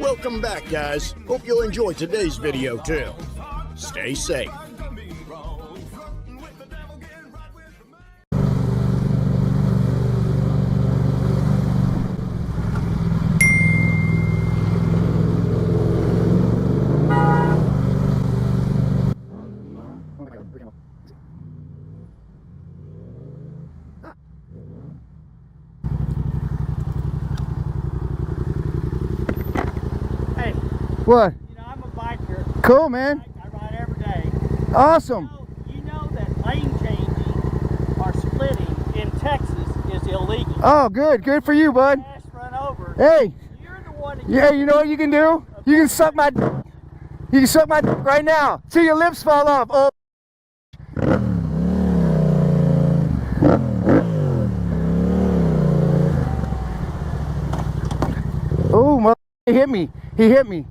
Welcome back, guys. Hope you'll enjoy today's video too. Stay safe. What? You know, I'm a biker. Cool, man. I ride every day. Awesome. You know that lane changing or splitting in Texas is illegal. Oh, good. Good for you, bud. Fast run over. Hey. You're the one that Yeah, you know what you can do? You can suck my dick. You can suck my dick right now till your lips fall off. Oh. Oh, mother, he hit me. He hit me.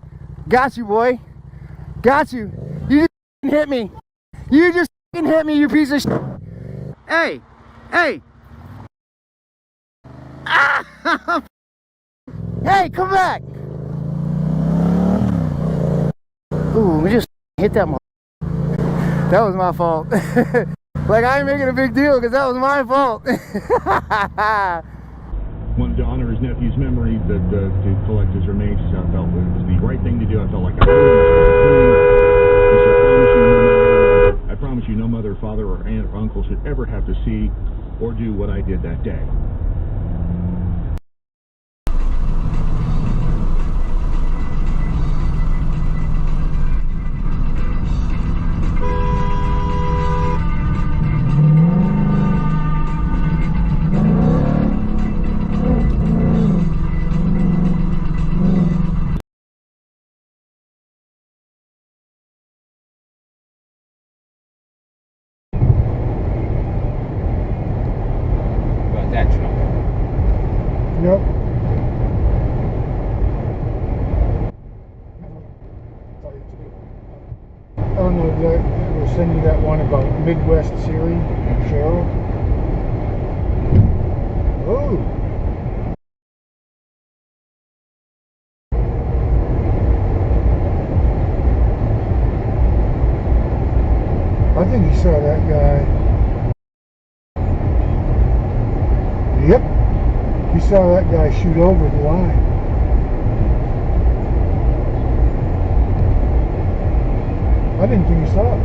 Got you, boy. Got you. You just hit me. You just hit me, you piece of shit. Hey. Hey. Ah! Hey, come back. Ooh, we just hit that. That was my fault. Like, I ain't making a big deal because that was my fault. Wanted to honor his nephew's memory, to collect his remains. I felt it was the right thing to do. I felt like I promise you, no mother, father, or aunt or uncle should ever have to see or do what I did that day. Nope. I don't know, we'll send you that one about Midwest Siri and Cheryl. Oh! I think you saw that guy. Yep. You saw that guy shoot over the line. I didn't think you saw it.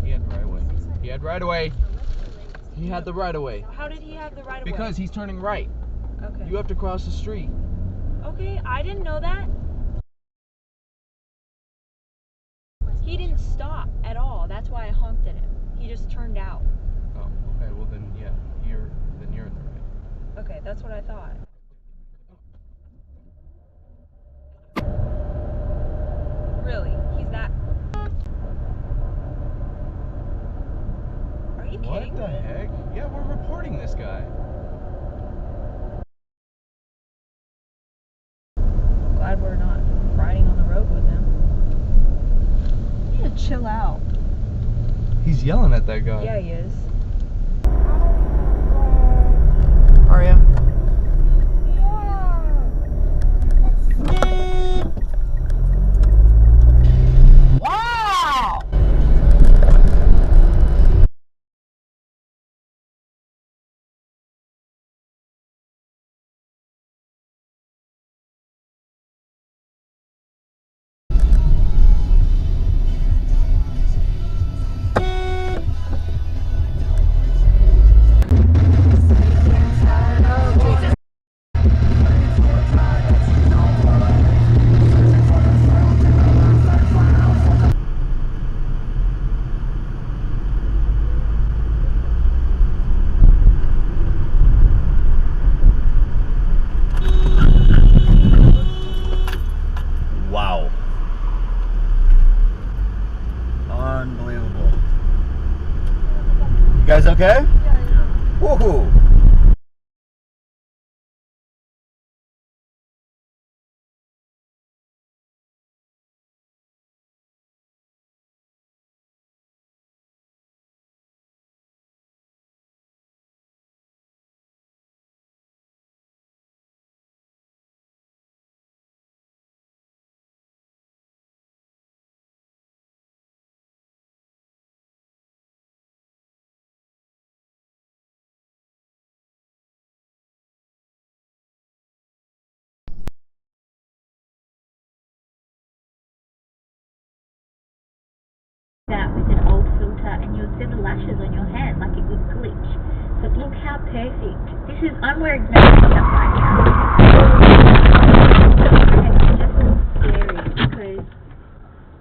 He had right away. He had right away. He had the right away. How did he have the right of way? Because he's turning right. Okay. You have to cross the street. Okay, I didn't know that. He didn't stop at all. That's why I honked at him. He just turned out. Oh, okay. Well then, yeah, you're in the right. Okay, that's what I thought. Really? He's that? Are you kidding What the me? heck? Yeah, we're reporting this guy. Glad we're not riding on the road with him. You need to chill out. He's yelling at that guy. Yeah, he is. Are ya? Wow. Unbelievable. You guys okay? Yeah. Woohoo. out with an old filter and you'll see the lashes on your hand, like it would glitch. But look how perfect. I'm wearing makeup right now. And it's just scary because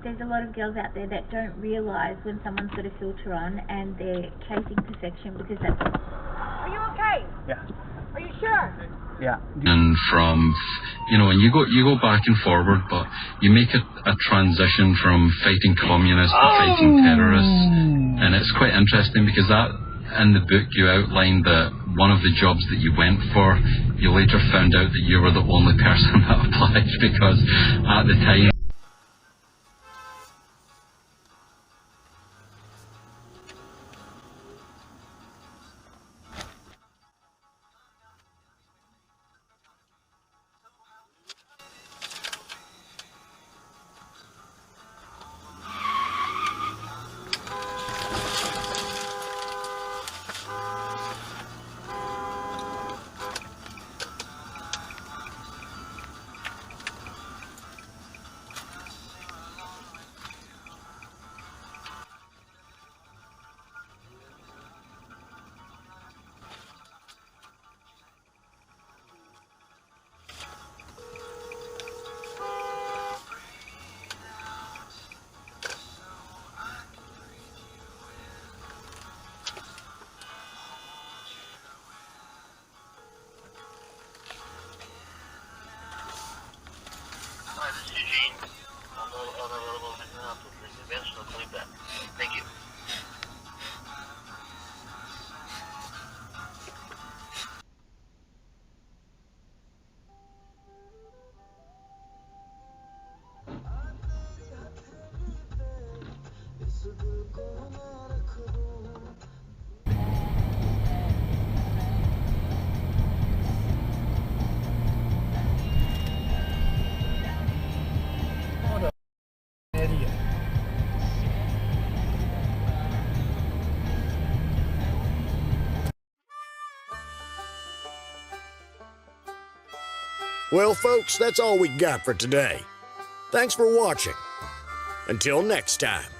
there's a lot of girls out there that don't realise when someone's got a filter on and they're chasing perfection because that's... Are you okay? Yeah. Are you sure? Yeah. And from, you know, and you go back and forward, but you make a transition from fighting communists to fighting terrorists, and it's quite interesting because that, in the book, you outlined that one of the jobs that you went for, you later found out that you were the only person that applied because at the time. Thank you. Well, folks, that's all we got for today. Thanks for watching. Until next time.